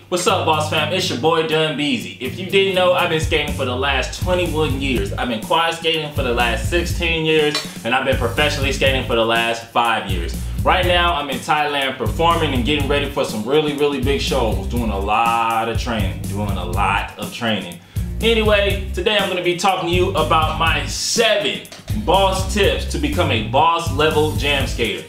What's up, boss fam? It's your boy Dun Beezy. If you didn't know, I've been skating for the last 21 years. I've been quad skating for the last 16 years, and I've been professionally skating for the last 5 years. Right now, I'm in Thailand performing and getting ready for some really big shows, doing a lot of training, Anyway, today I'm gonna be talking to you about my 7 boss tips to become a boss level jam skater.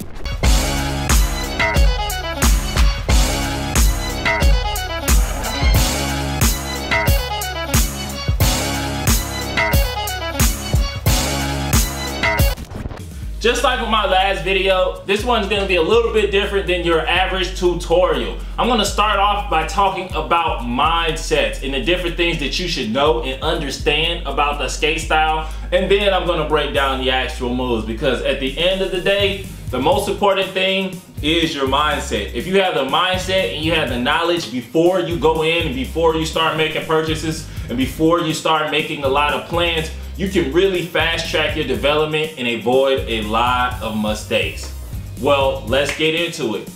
Just like with my last video, this one's gonna be a little bit different than your average tutorial. I'm gonna start off by talking about mindsets and the different things that you should know and understand about the skate style. And then I'm gonna break down the actual moves, because at the end of the day, the most important thing is your mindset. If you have the mindset and you have the knowledge before you go in and before you start making purchases and before you start making a lot of plans, you can really fast track your development and avoid a lot of mistakes. Well, let's get into it.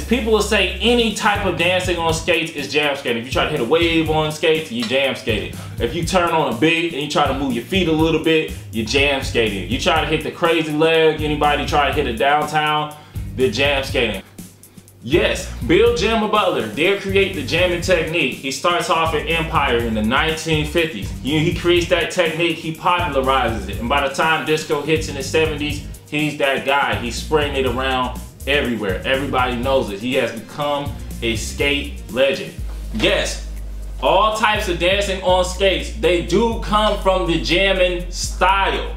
People will say any type of dancing on skates is jam skating. If you try to hit a wave on skates, you jam skating. If you turn on a beat and you try to move your feet a little bit, you jam skating. You try to hit the crazy leg, anybody try to hit a downtown, they're jam skating. Yes, Bill Jammer Butler did create the jamming technique. He starts off at Empire in the 1950s. He creates that technique, he popularizes it. And by the time disco hits in the 70s, he's that guy. He's spreading it around everywhere. Everybody knows it. He has become a skate legend. Yes, all types of dancing on skates, they do come from the jamming style.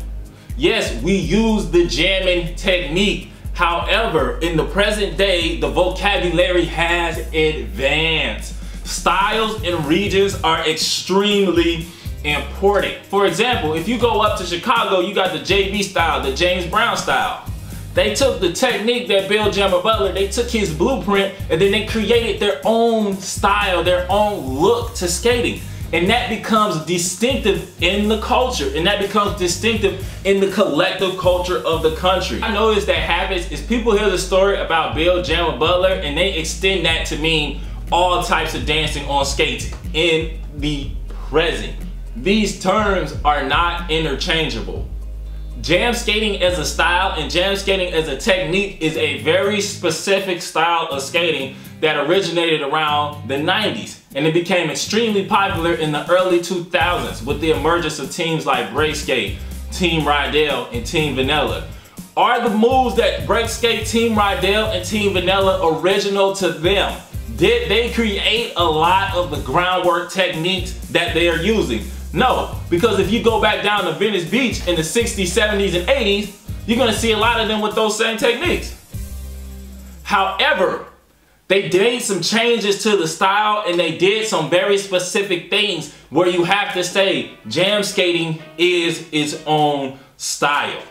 Yes, we use the jamming technique. However, in the present day, the vocabulary has advanced. Styles and regions are extremely important. For example, if you go up to Chicago, you got the JB style, the James Brown style. They took the technique that Bill Jammer Butler, they took his blueprint and then they created their own style, their own look to skating. And that becomes distinctive in the culture, and that becomes distinctive in the collective culture of the country. I noticed that happens is people hear the story about Bill Jammer Butler and they extend that to mean all types of dancing on skates in the present. These terms are not interchangeable. Jam skating as a style and jam skating as a technique is a very specific style of skating that originated around the 90s, and it became extremely popular in the early 2000s with the emergence of teams like Break Skate, Team Rydell, and Team Vanilla. Are the moves that Break Skate, Team Rydell, and Team Vanilla original to them? Did they create a lot of the groundwork techniques that they are using? No, because if you go back down to Venice Beach in the 60s, 70s, and 80s, you're gonna see a lot of them with those same techniques. However, they made some changes to the style and they did some very specific things where you have to say jam skating is its own style.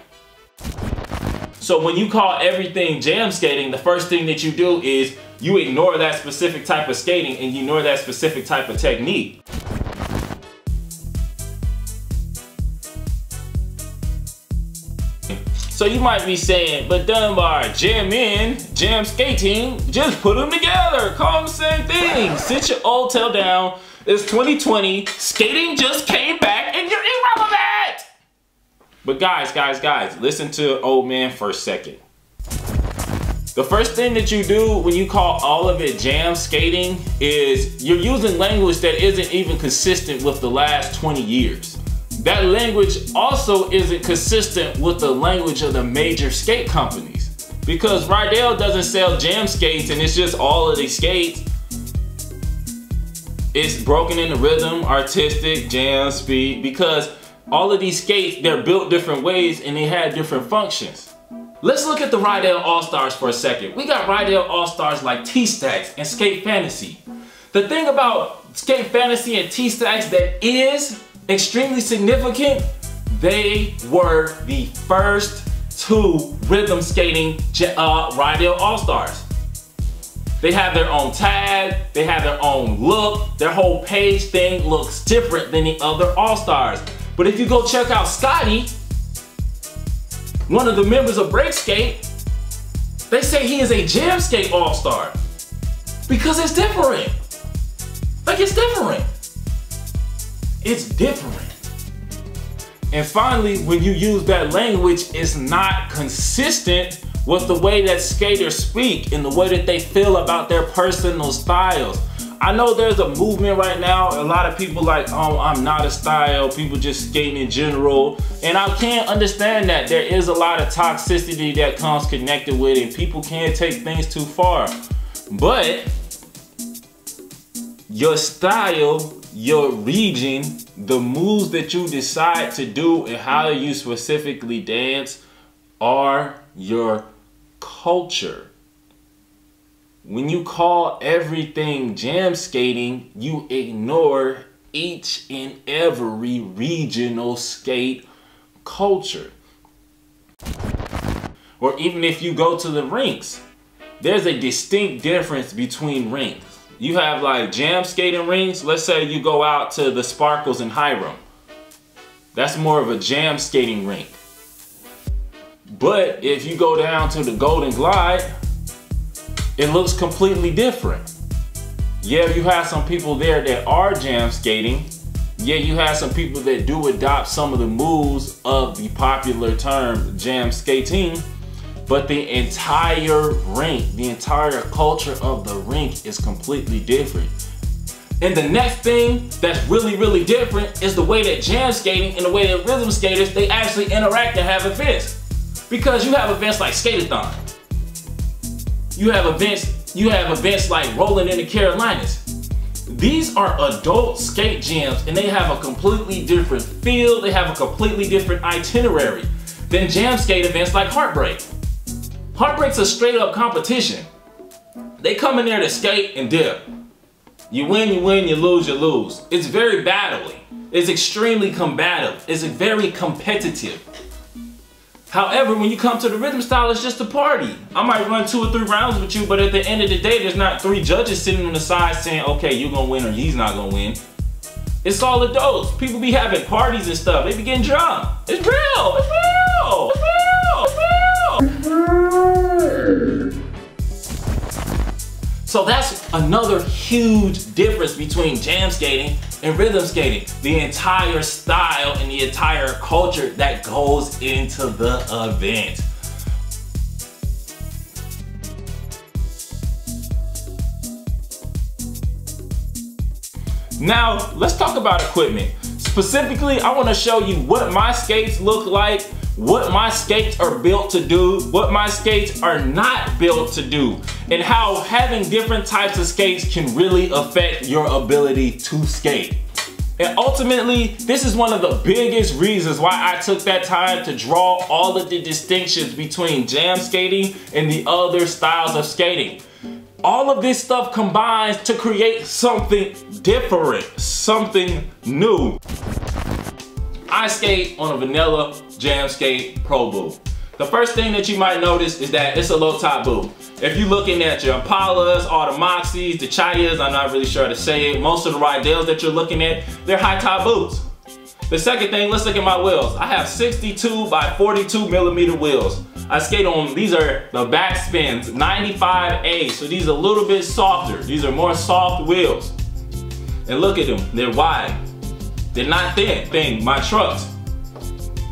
So when you call everything jam skating, the first thing that you do is you ignore that specific type of skating and you ignore that specific type of technique. So you might be saying, but Dunbar, jam in, jam skating, just put them together, call them the same thing. Sit your old tail down, it's 2020, skating just came back and you're irrelevant. But guys, listen to old man for a second. The first thing that you do when you call all of it jam skating is you're using language that isn't even consistent with the last 20 years. That language also isn't consistent with the language of the major skate companies. Because Rydell doesn't sell jam skates and it's just all of these skates. It's broken into rhythm, artistic, jam, speed, because all of these skates, they're built different ways and they have different functions. Let's look at the Rydell All-Stars for a second. We got Rydell All-Stars like T-Stacks and Skate Fantasy. The thing about Skate Fantasy and T-Stacks that is extremely significant, they were the first 2 rhythm skating Rydell All-Stars. They have their own tag, they have their own look, their whole page thing looks different than the other All-Stars. But if you go check out Scotty, one of the members of Break Skate, They say he is a jam skate all-star because it's different. Like, it's different. It's different. And finally, when you use that language, it's not consistent with the way that skaters speak and the way that they feel about their personal styles. I know there's a movement right now. A lot of people like, oh, I'm not a style. People just skating in general. And I can't understand that. There is a lot of toxicity that comes connected with it. People can't take things too far. But your style, your region, the moves that you decide to do and how you specifically dance are your culture. When you call everything jam skating, you ignore each and every regional skate culture. Or even if you go to the rinks, there's a distinct difference between rinks. You have like jam skating rinks. Let's say you go out to the Sparkles in Hiram. That's more of a jam skating rink. But if you go down to the Golden Glide, it looks completely different. Yeah, you have some people there that are jam skating. Yeah, you have some people that do adopt some of the moves of the popular term jam skating. But the entire rink, the entire culture of the rink is completely different. And the next thing that's really, really different is the way that jam skating and the way that rhythm skaters, they actually interact and have events. Because you have events like Skate-a-thon. You have events like Rolling in the Carolinas. These are adult skate gyms and they have a completely different feel. They have a completely different itinerary than jam skate events like Heartbreak. Heartbreak's a straight up competition. They come in there to skate and dip. You win, you win, you lose. It's very battling. It's extremely combative. It's very competitive. However, when you come to the rhythm style, it's just a party. I might run 2 or 3 rounds with you, but at the end of the day, there's not 3 judges sitting on the side saying, okay, you're gonna win or he's not gonna win. It's all adults. People be having parties and stuff. They be getting drunk. It's real, it's real, it's real, it's real. So that's another huge difference between jam skating and rhythm skating. The entire style and the entire culture that goes into the event. Now, let's talk about equipment. Specifically, I want to show you what my skates look like, what my skates are built to do, what my skates are not built to do, and how having different types of skates can really affect your ability to skate. And ultimately, this is one of the biggest reasons why I took that time to draw all of the distinctions between jam skating and the other styles of skating. All of this stuff combines to create something different, something new. I skate on a vanilla jam skate Pro Boot. The first thing that you might notice is that it's a low top boot. If you're looking at your Impalas, all the Moxies, the Chayas, I'm not really sure how to say it, most of the Rydales that you're looking at, they're high top boots. The second thing, let's look at my wheels. I have 62 by 42 millimeter wheels. I skate on, these are the Backspins 95A, so these are a little bit softer. These are more soft wheels. And look at them, they're wide. They're not thin. My trucks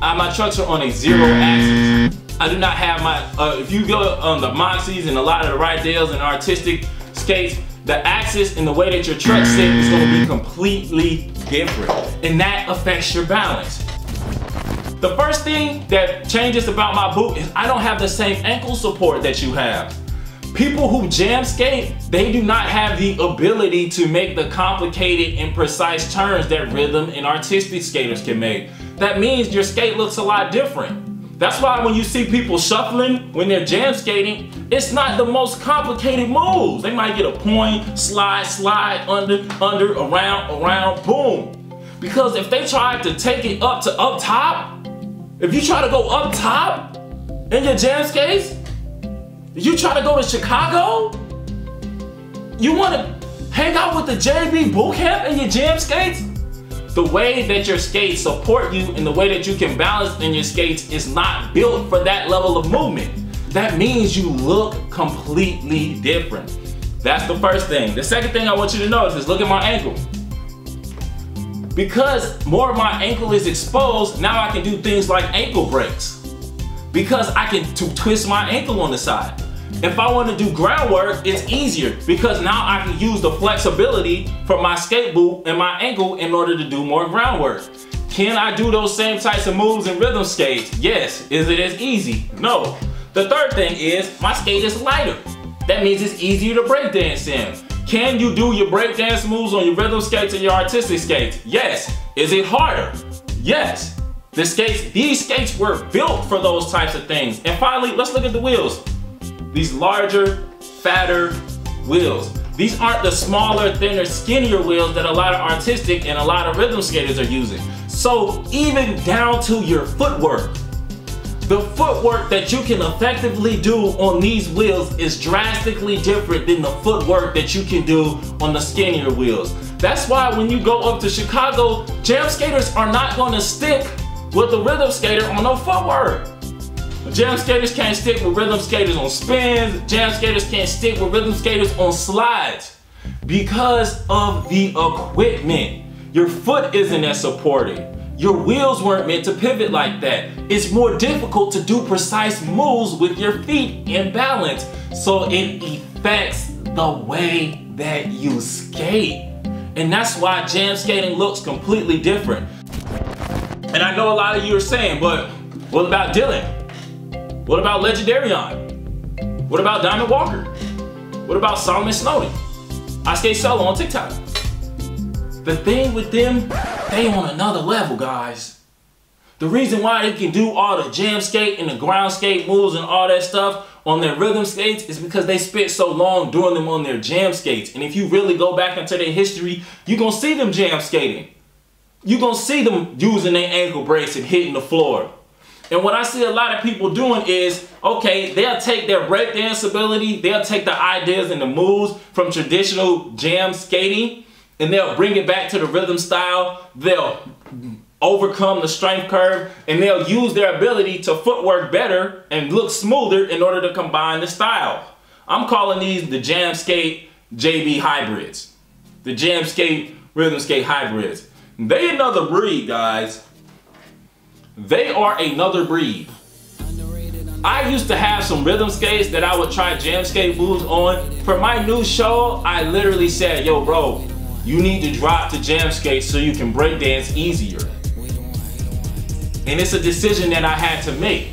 are on a 0 axis. I do not have my, if you go on the Moxies and a lot of the Rydales and artistic skates, the axis and the way that your truck sits is going to be completely different. And that affects your balance. The first thing that changes about my boot is I don't have the same ankle support that you have. People who jam skate, they do not have the ability to make the complicated and precise turns that rhythm and artistic skaters can make. That means your skate looks a lot different. That's why when you see people shuffling when they're jam skating, it's not the most complicated moves. They might get a point, slide, under, around, boom. Because if they try to take it up to up top, if you try to go up top in your jam skates, you try to go to Chicago, you want to hang out with the JB Bootcamp in your jam skates? The way that your skates support you and the way that you can balance in your skates is not built for that level of movement. that means you look completely different. That's the first thing. The second thing I want you to notice is look at my ankle. Because more of my ankle is exposed, now I can do things like ankle breaks. Because I can twist my ankle on the side. If I want to do groundwork, it's easier because now I can use the flexibility from my skate boot and my ankle in order to do more groundwork. Can I do those same types of moves in rhythm skates? Yes. Is it as easy? No. The third thing is my skate is lighter. That means it's easier to breakdance in. Can you do your breakdance moves on your rhythm skates and your artistic skates? Yes. Is it harder? Yes. These skates were built for those types of things. And finally, let's look at the wheels. These larger, fatter wheels. These aren't the smaller, thinner, skinnier wheels that a lot of artistic and a lot of rhythm skaters are using. So even down to your footwork, the footwork that you can effectively do on these wheels is drastically different than the footwork that you can do on the skinnier wheels. That's why when you go up to Chicago, jam skaters are not going to stick with the rhythm skater on no footwork. Jam skaters can't stick with rhythm skaters on spins. Jam skaters can't stick with rhythm skaters on slides because of the equipment. Your foot isn't as supported. Your wheels weren't meant to pivot like that. It's more difficult to do precise moves with your feet in balance. So it affects the way that you skate. And that's why jam skating looks completely different. And I know a lot of you are saying, but what about Dylan? What about Legendarion? What about Diamond Walker? What about Solomon Snowden? I skate solo on TikTok. The thing with them, they on another level, guys. The reason why they can do all the jam skate and the ground skate moves and all that stuff on their rhythm skates is because they spent so long doing them on their jam skates. And if you really go back into their history, you're gonna see them jam skating. You're gonna see them using their ankle brace and hitting the floor. And what I see a lot of people doing is, okay, they'll take their breakdance ability, they'll take the ideas and the moves from traditional jam skating, and they'll bring it back to the rhythm style. They'll overcome the strength curve, and they'll use their ability to footwork better and look smoother in order to combine the style. I'm calling these the jam skate JB hybrids. The jam skate, rhythm skate hybrids. They another breed, guys. They are another breed. I used to have some rhythm skates that I would try jam skate moves on. For my new show, I literally said, yo bro, you need to drop to jam skate so you can break dance easier. And it's a decision that I had to make.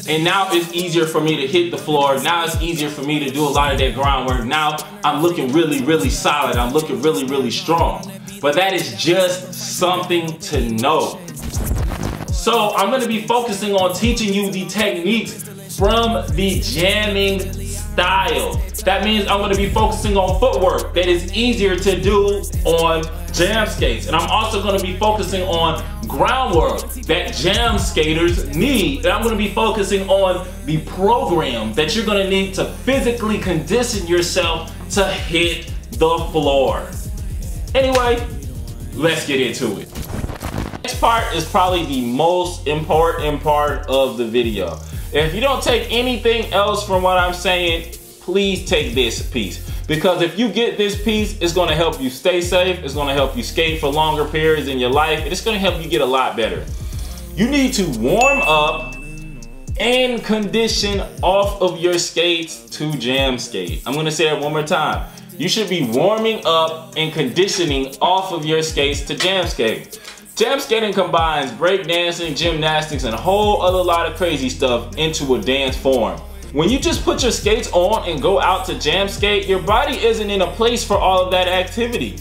And now it's easier for me to hit the floor. Now it's easier for me to do a lot of that groundwork. Now I'm looking really, really solid. I'm looking really, really strong. But that is just something to know. So I'm gonna be focusing on teaching you the techniques from the jamming style. That means I'm gonna be focusing on footwork that is easier to do on jam skates. And I'm also gonna be focusing on groundwork that jam skaters need. And I'm gonna be focusing on the program that you're gonna need to physically condition yourself to hit the floor. Anyway, let's get into it. Next part is probably the most important part of the video. If you don't take anything else from what I'm saying, please take this piece. Because if you get this piece, it's gonna help you stay safe, it's gonna help you skate for longer periods in your life, and it's gonna help you get a lot better. You need to warm up and condition off of your skates to jam skate. I'm gonna say it one more time. You should be warming up and conditioning off of your skates to jam skate. Jam skating combines breakdancing, gymnastics, and a whole other lot of crazy stuff into a dance form. When you just put your skates on and go out to jam skate, your body isn't in a place for all of that activity.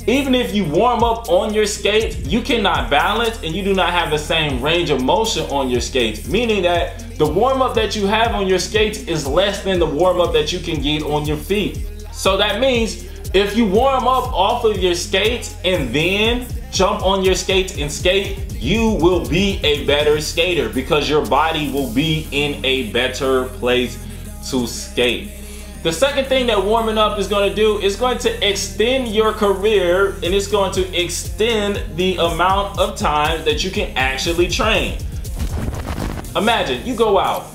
Even if you warm up on your skates, you cannot balance and you do not have the same range of motion on your skates, meaning that the warm up that you have on your skates is less than the warm up that you can get on your feet. So that means if you warm up off of your skates and then jump on your skates and skate, you will be a better skater because your body will be in a better place to skate. The second thing that warming up is going to do is going to extend your career, and it's going to extend the amount of time that you can actually train. Imagine you go out,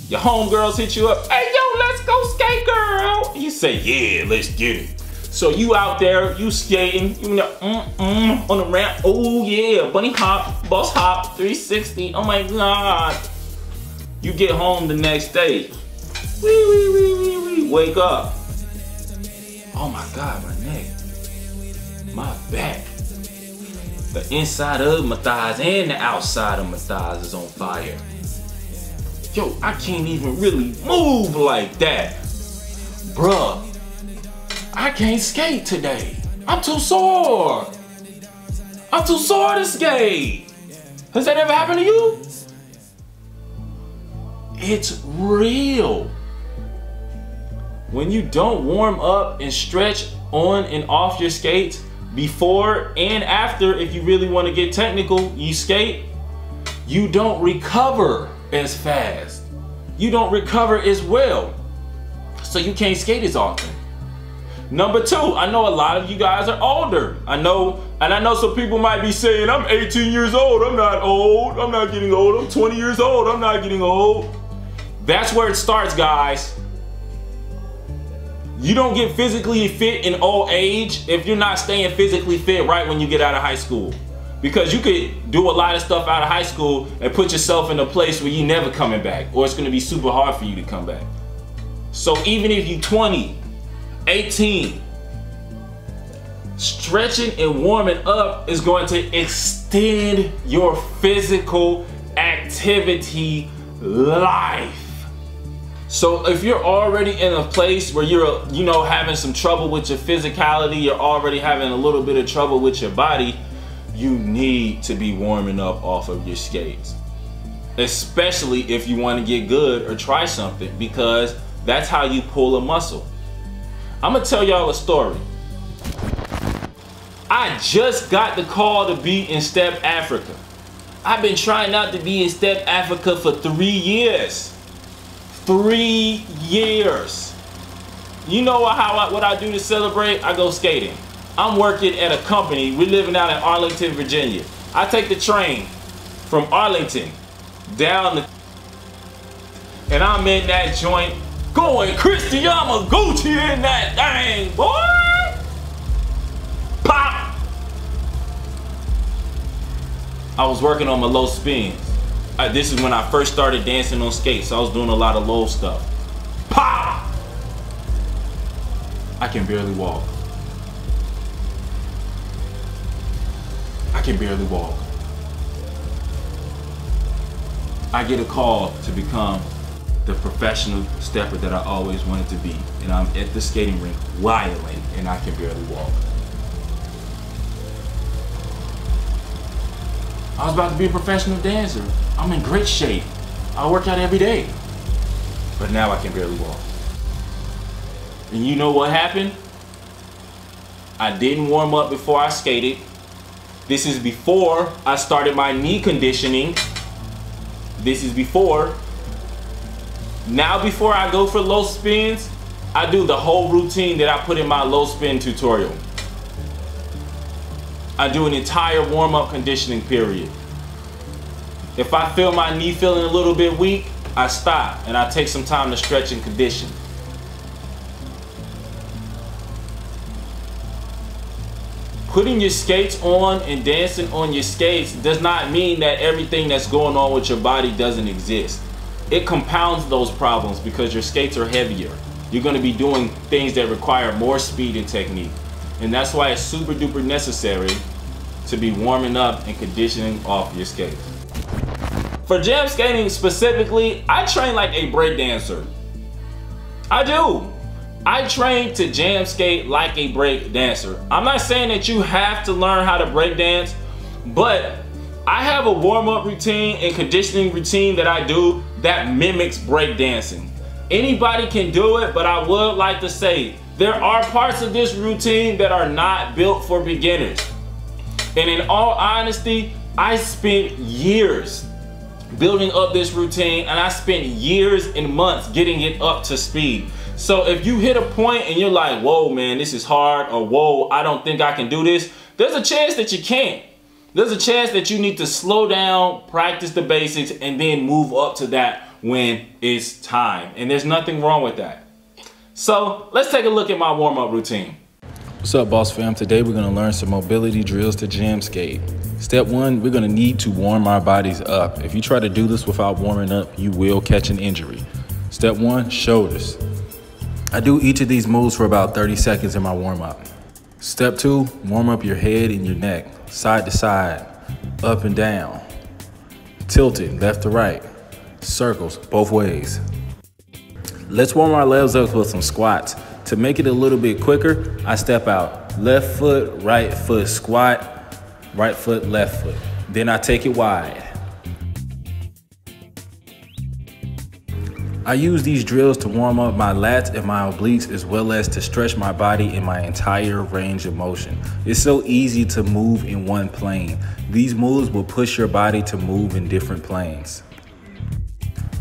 Your homegirls hit you up, hey yo, let's go skate, girl. You say, yeah, let's get it. So you out there, you skating, you know, on the ramp. Oh yeah, bunny hop, bus hop, 360. Oh my God. You get home the next day. Wake up. Oh my God, my neck, my back. The inside of my thighs and the outside of my thighs is on fire. Yo, I can't even really move like that. Bruh, I can't skate today. I'm too sore. I'm too sore to skate. Has that ever happened to you? It's real. When you don't warm up and stretch on and off your skates before and after, if you really want to get technical, you skate, you don't recover as fast. You don't recover as well. So you can't skate as often. Number two, I know a lot of you guys are older. I know some people might be saying, I'm 18 years old, I'm not old, I'm not getting old, I'm 20 years old, I'm not getting old. That's where it starts, guys. You don't get physically fit in old age if you're not staying physically fit right when you get out of high school. Because you could do a lot of stuff out of high school and put yourself in a place where you're never coming back, or it's gonna be super hard for you to come back. So even if you're 20, 18, stretching and warming up is going to extend your physical activity life. So if you're already in a place where you're, you know, having some trouble with your physicality, you're already having a little bit of trouble with your body, you need to be warming up off of your skates. Especially if you want to get good or try something, because that's how you pull a muscle. I'm gonna tell y'all a story. I just got the call to be in Step Africa. I've been trying not to be in Step Africa for 3 years. 3 years. You know what I do to celebrate? I go skating. I'm working at a company. We're living out in Arlington, Virginia. I take the train from Arlington down the, and I'm in that joint going Cristiano Gucci in that thing, boy. Pop. I was working on my low spins. This is when I first started dancing on skates, so I was doing a lot of low stuff. Pop! I can barely walk. I can barely walk. I get a call to become the professional stepper that I always wanted to be. And I'm at the skating rink wilding, and I can barely walk. I was about to be a professional dancer. I'm in great shape. I work out every day. But now I can barely walk. And you know what happened? I didn't warm up before I skated. This is before I started my knee conditioning. This is before. Now before I go for low spins, I do the whole routine that I put in my low spin tutorial. I do an entire warm-up conditioning period. If I feel my knee feeling a little bit weak, I stop and I take some time to stretch and condition. Putting your skates on and dancing on your skates does not mean that everything that's going on with your body doesn't exist. It compounds those problems because your skates are heavier. You're going to be doing things that require more speed and technique. And that's why it's super duper necessary to be warming up and conditioning off your skates. For jam skating specifically, I train like a break dancer. I do. I train to jam skate like a break dancer. I'm not saying that you have to learn how to break dance, but I have a warm-up routine and conditioning routine that I do that mimics break dancing. Anybody can do it, but I would like to say there are parts of this routine that are not built for beginners. And in all honesty, I spent years building up this routine, and I spent years and months getting it up to speed. So if you hit a point and you're like, whoa man, this is hard, or whoa, I don't think I can do this, there's a chance that you can't. There's a chance that you need to slow down, practice the basics, and then move up to that when it's time. And there's nothing wrong with that. So let's take a look at my warm-up routine. What's up, boss fam? Today we're gonna learn some mobility drills to jam skate. Step one, we're gonna need to warm our bodies up. If you try to do this without warming up, you will catch an injury. Step one, shoulders. I do each of these moves for about 30 seconds in my warm-up. Step two, warm up your head and your neck, side to side, up and down, tilted left to right, circles both ways. Let's warm our legs up with some squats. To make it a little bit quicker, I step out, left foot, right foot, squat, right foot, left foot. Then I take it wide. I use these drills to warm up my lats and my obliques, as well as to stretch my body in my entire range of motion. It's so easy to move in one plane. These moves will push your body to move in different planes.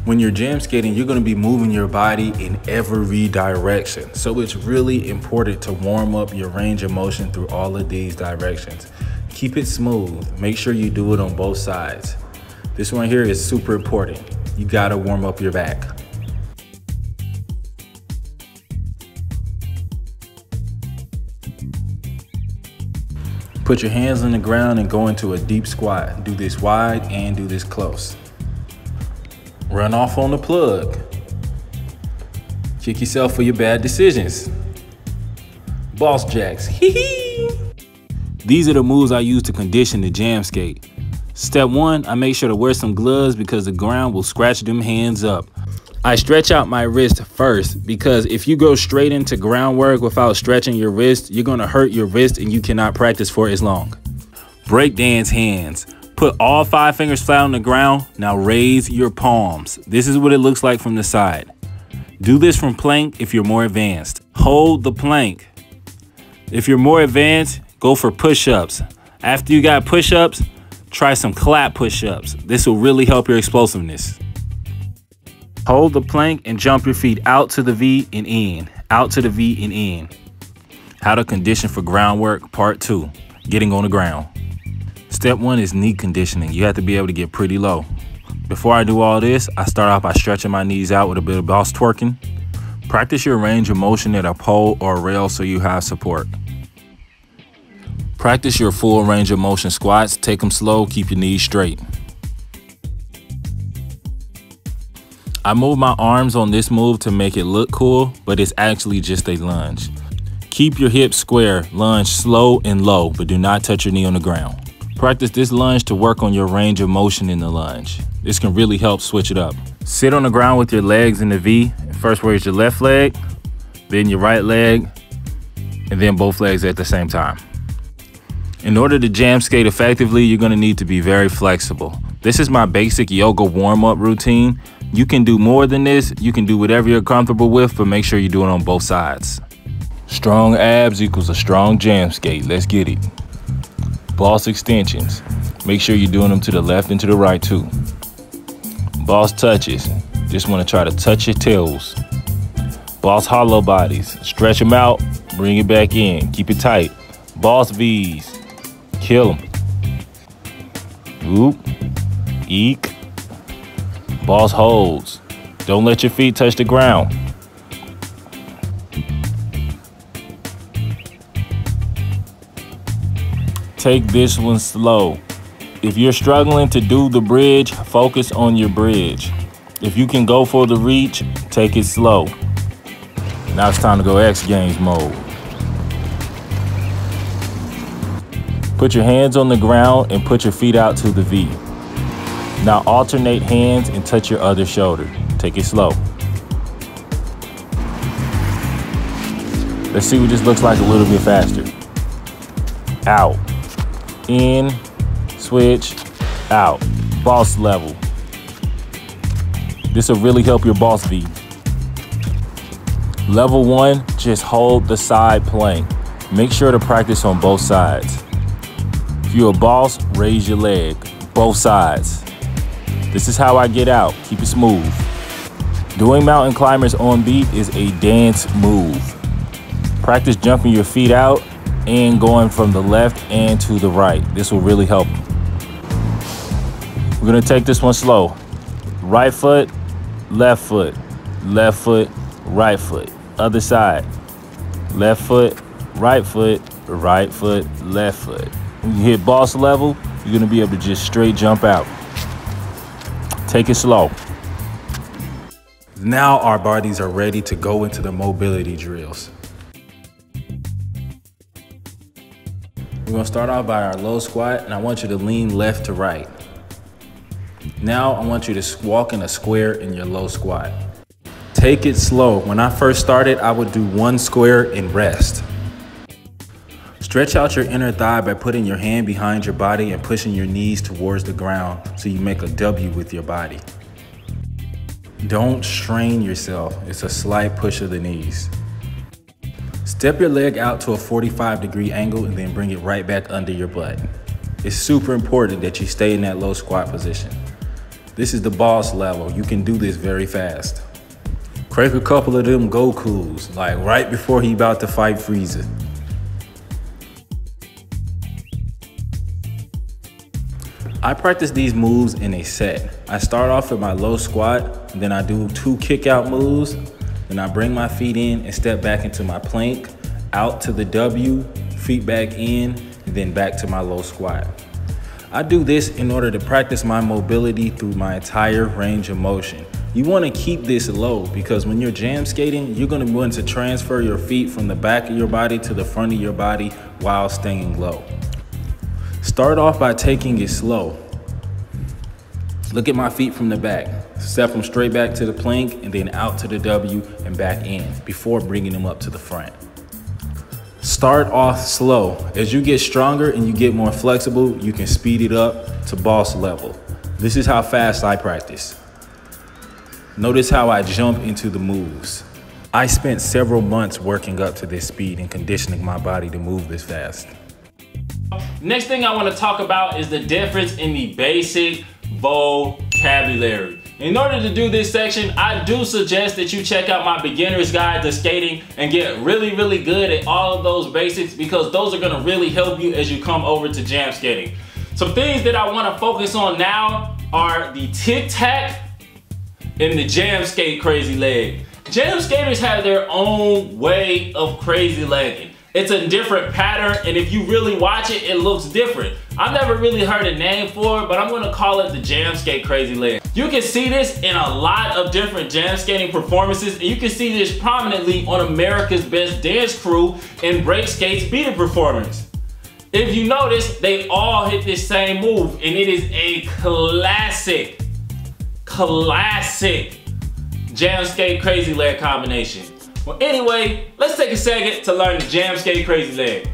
When you're jam skating, you're gonna be moving your body in every direction. So it's really important to warm up your range of motion through all of these directions. Keep it smooth. Make sure you do it on both sides. This one here is super important. You gotta warm up your back. Put your hands on the ground and go into a deep squat. Do this wide and do this close. Run off on the plug. Kick yourself for your bad decisions. Boss jacks. These are the moves I use to condition the jam skate. Step one, I make sure to wear some gloves because the ground will scratch them hands up. I stretch out my wrist first because if you go straight into groundwork without stretching your wrist, you're gonna hurt your wrist and you cannot practice for as long. Breakdance hands. Put all 5 fingers flat on the ground. Now raise your palms. This is what it looks like from the side. Do this from plank if you're more advanced. Hold the plank. If you're more advanced, go for push-ups. After you got push-ups, try some clap push-ups. This will really help your explosiveness. Hold the plank and jump your feet out to the V and in. Out to the V and in. How to condition for groundwork, part 2. Getting on the ground. Step one is knee conditioning. You have to be able to get pretty low. Before I do all this, I start off by stretching my knees out with a bit of boss twerking. Practice your range of motion at a pole or a rail so you have support. Practice your full range of motion squats. Take them slow, keep your knees straight. I move my arms on this move to make it look cool, but it's actually just a lunge. Keep your hips square, lunge slow and low, but do not touch your knee on the ground. Practice this lunge to work on your range of motion in the lunge. This can really help switch it up. Sit on the ground with your legs in the V. First raise your left leg, then your right leg, and then both legs at the same time. In order to jam skate effectively, you're gonna need to be very flexible. This is my basic yoga warm-up routine. You can do more than this. You can do whatever you're comfortable with, but make sure you do it on both sides. Strong abs equals a strong jam skate. Let's get it. Boss extensions. Make sure you're doing them to the left and to the right too. Boss touches. Just want to try to touch your toes. Boss hollow bodies. Stretch them out, bring it back in. Keep it tight. Boss V's. Kill them. Oop. Eek. Boss holds. Don't let your feet touch the ground. Take this one slow. If you're struggling to do the bridge, focus on your bridge. If you can go for the reach, take it slow. Now it's time to go X Games mode. Put your hands on the ground and put your feet out to the V. Now alternate hands and touch your other shoulder. Take it slow. Let's see what this looks like a little bit faster. Out. In, switch, out. Boss level. This will really help your boss V. Level 1, just hold the side plank. Make sure to practice on both sides. If you're a boss, raise your leg, both sides. This is how I get out. Keep it smooth. Doing mountain climbers on beat is a dance move. Practice jumping your feet out and going from the left and to the right. This will really help. We're gonna take this one slow. Right foot, left foot, right foot. Other side, left foot, right foot, left foot. When you hit boss level, you're gonna be able to just straight jump out. Take it slow. Now our bodies are ready to go into the mobility drills. We're gonna start off by our low squat, and I want you to lean left to right. Now I want you to walk in a square in your low squat. Take it slow. When I first started, I would do one square and rest. Stretch out your inner thigh by putting your hand behind your body and pushing your knees towards the ground so you make a W with your body. Don't strain yourself. It's a slight push of the knees. Step your leg out to a 45-degree angle and then bring it right back under your butt. It's super important that you stay in that low squat position. This is the boss level. You can do this very fast. Crank a couple of them Gokus, like right before he about to fight Frieza. I practice these moves in a set. I start off with my low squat, and then I do 2 kick out moves. Then I bring my feet in and step back into my plank, out to the W, feet back in, and then back to my low squat. I do this in order to practice my mobility through my entire range of motion. You want to keep this low because when you're jam skating, you're going to want to transfer your feet from the back of your body to the front of your body while staying low. Start off by taking it slow. Look at my feet from the back. Step them straight back to the plank and then out to the W and back in before bringing them up to the front. Start off slow. As you get stronger and you get more flexible, you can speed it up to boss level. This is how fast I practice. Notice how I jump into the moves. I spent several months working up to this speed and conditioning my body to move this fast. Next thing I want to talk about is the difference in the basic vocabulary. In order to do this section, I do suggest that you check out my beginner's guide to skating and get really good at all of those basics because those are going to really help you as you come over to jam skating. Some things that I want to focus on now are the tic-tac and the jam skate crazy leg. Jam skaters have their own way of crazy legging. It's a different pattern, and if you really watch it, it looks different. I've never really heard a name for it, but I'm gonna call it the jam skate crazy leg. You can see this in a lot of different jam skating performances, and you can see this prominently on America's Best Dance Crew and Break Skate's beater performance. If you notice, they all hit this same move, and it is a classic jam skate crazy leg combination. Well, anyway, let's take a second to learn the jam skate crazy leg.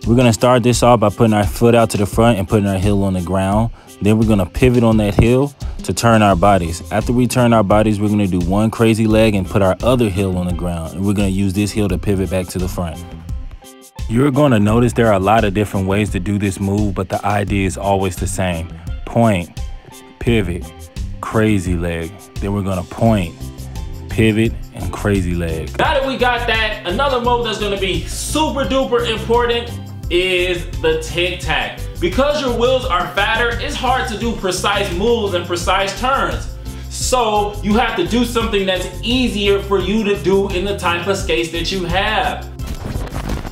We're gonna start this off by putting our foot out to the front and putting our heel on the ground. Then we're gonna pivot on that heel to turn our bodies. After we turn our bodies, we're gonna do one crazy leg and put our other heel on the ground. And we're gonna use this heel to pivot back to the front. You're gonna notice there are a lot of different ways to do this move, but the idea is always the same. Point, pivot, crazy leg. Then we're gonna point, pivot, and crazy leg. Now that we got that, another move that's gonna be super duper important is the tic-tac. Because your wheels are fatter, it's hard to do precise moves and precise turns. So you have to do something that's easier for you to do in the type of skates that you have.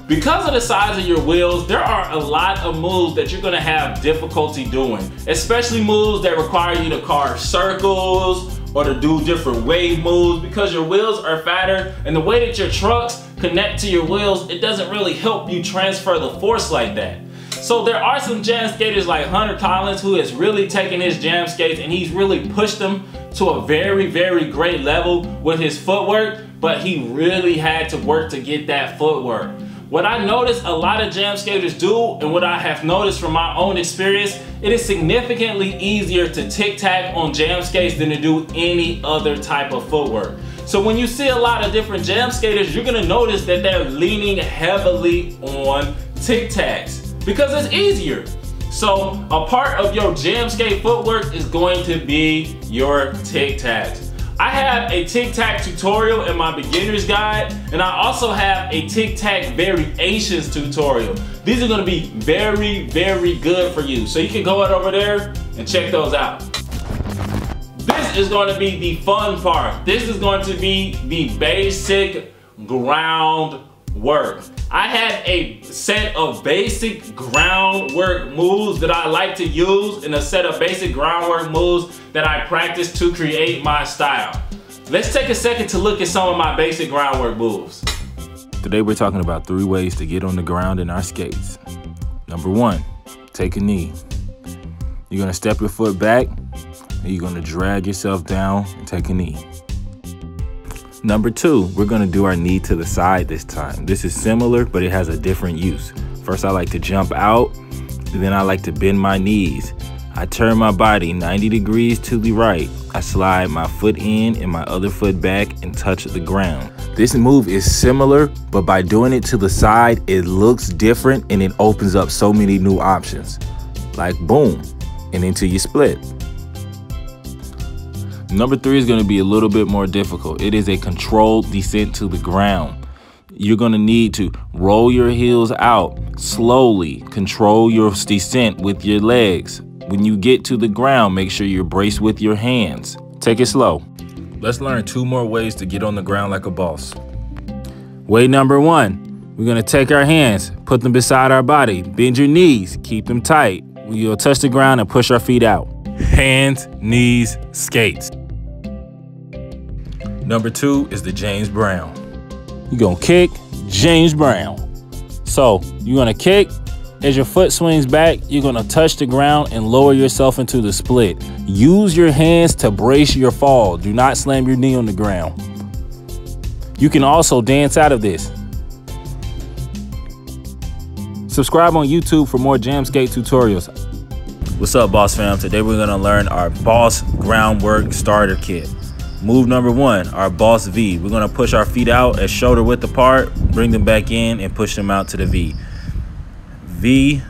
Because of the size of your wheels, there are a lot of moves that you're gonna have difficulty doing, especially moves that require you to carve circles or to do different wave moves. Because your wheels are fatter and the way that your trucks connect to your wheels, it doesn't really help you transfer the force like that. So there are some jam skaters like Hunter Collins who has really taken his jam skates and he's really pushed them to a very great level with his footwork, but he really had to work to get that footwork. What I noticed a lot of jam skaters do, and what I have noticed from my own experience, it is significantly easier to tic-tac on jam skates than to do any other type of footwork. So when you see a lot of different jam skaters, you're gonna notice that they're leaning heavily on tic-tacs because it's easier. So a part of your jam skate footwork is going to be your tic-tacs. I have a tic-tac tutorial in my beginner's guide, and I also have a tic-tac variations tutorial. These are gonna be very good for you. So you can go out over there and check those out. This this is going to be the fun part. This is going to be the basic groundwork. I have a set of basic groundwork moves that I like to use and a set of basic groundwork moves that I practice to create my style. Let's take a second to look at some of my basic groundwork moves. Today we're talking about 3 ways to get on the ground in our skates. Number 1, take a knee. You're gonna step your foot back and you're gonna drag yourself down and take a knee. Number 2, we're gonna do our knee to the side this time. This is similar, but it has a different use. First, I like to jump out, and then I like to bend my knees. I turn my body 90 degrees to the right. I slide my foot in and my other foot back and touch the ground. This move is similar, but by doing it to the side, it looks different and it opens up so many new options. Like boom, and into your split. Number 3 is going to be a little bit more difficult. It is a controlled descent to the ground. You're going to need to roll your heels out slowly. Control your descent with your legs. When you get to the ground, make sure you're braced with your hands. Take it slow. Let's learn 2 more ways to get on the ground like a boss. Way number 1, we're going to take our hands, put them beside our body, bend your knees, keep them tight. We'll touch the ground and push our feet out. Hands, knees, skates. Number 2 is the James Brown. You're gonna kick, James Brown. So you're gonna kick, as your foot swings back, you're gonna touch the ground and lower yourself into the split. Use your hands to brace your fall. Do not slam your knee on the ground. You can also dance out of this. Subscribe on YouTube for more jam skate tutorials. What's up, boss fam? Today we're gonna learn our boss groundwork starter kit. Move number 1, our boss V. We're gonna push our feet out at shoulder width apart, bring them back in and push them out to the V. V,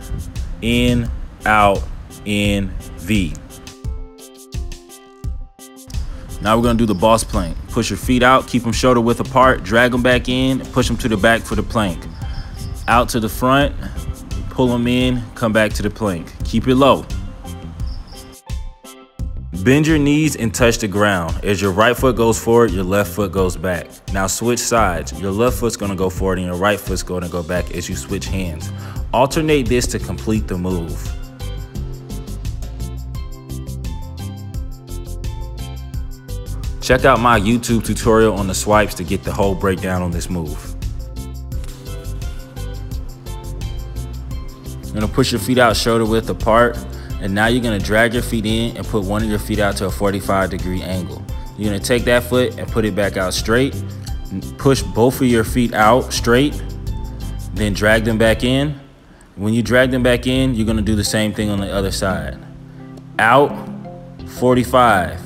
in, out, in, V. Now we're gonna do the boss plank. Push your feet out, keep them shoulder width apart, drag them back in, push them to the back for the plank. Out to the front, pull them in, come back to the plank. Keep it low. Bend your knees and touch the ground. As your right foot goes forward, your left foot goes back. Now switch sides. Your left foot's gonna go forward and your right foot's gonna go back as you switch hands. Alternate this to complete the move. Check out my YouTube tutorial on the swipes to get the whole breakdown on this move. You're gonna push your feet out shoulder width apart. And now you're gonna drag your feet in and put one of your feet out to a 45-degree angle. You're gonna take that foot and put it back out straight. Push both of your feet out straight, then drag them back in. When you drag them back in, you're gonna do the same thing on the other side. Out, 45,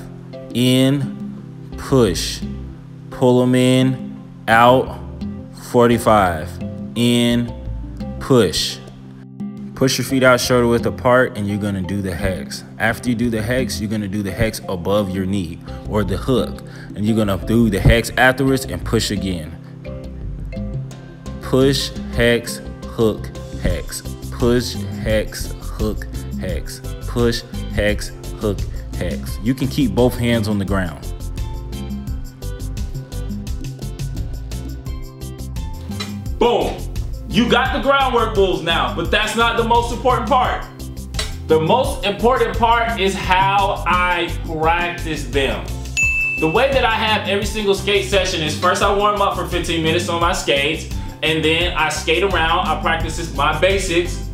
in, push. Pull them in, out, 45, in, push. Push your feet out shoulder width apart and you're gonna do the hex. After you do the hex, you're gonna do the hex above your knee or the hook. And you're gonna do the hex afterwards and push again. Push, hex, hook, hex. Push, hex, hook, hex. Push, hex, hook, hex. You can keep both hands on the ground. Boom. You got the groundwork moves now, but that's not the most important part. The most important part is how I practice them. The way that I have every single skate session is first I warm up for 15 minutes on my skates, and then I skate around. I practice my basics.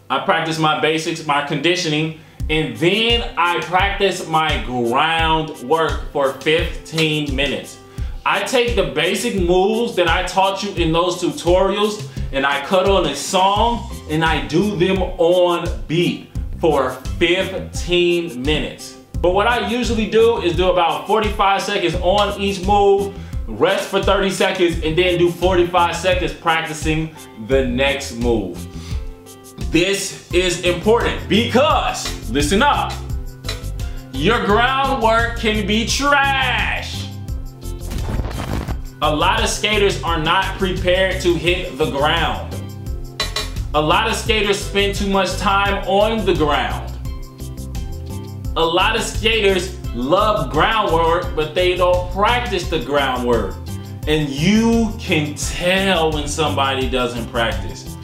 My conditioning, and then I practice my groundwork for 15 minutes. I take the basic moves that I taught you in those tutorials and I cut on a song and I do them on beat for 15 minutes. But what I usually do is do about 45 seconds on each move, rest for 30 seconds, and then do 45 seconds practicing the next move. This is important because, listen up, your groundwork can be trash. A lot of skaters are not prepared to hit the ground. A lot of skaters spend too much time on the ground. A lot of skaters love groundwork, but they don't practice the groundwork. And you can tell when somebody doesn't practice.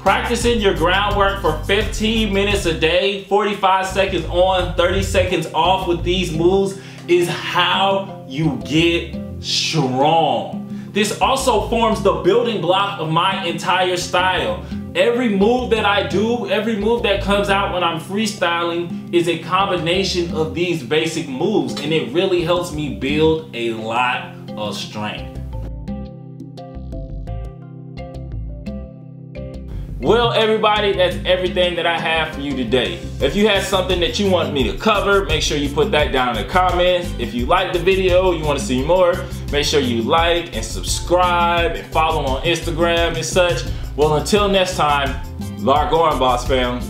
Practicing your groundwork for 15 minutes a day, 45 seconds on, 30 seconds off with these moves is how you get strong. This also forms the building block of my entire style. Every move that I do, every move that comes out when I'm freestyling is a combination of these basic moves, and it really helps me build a lot of strength. Well, everybody, that's everything that I have for you today. If you have something that you want me to cover, make sure you put that down in the comments. If you like the video, you want to see more, make sure you like and subscribe and follow on Instagram and such. Well, until next time, Larg on, boss fam.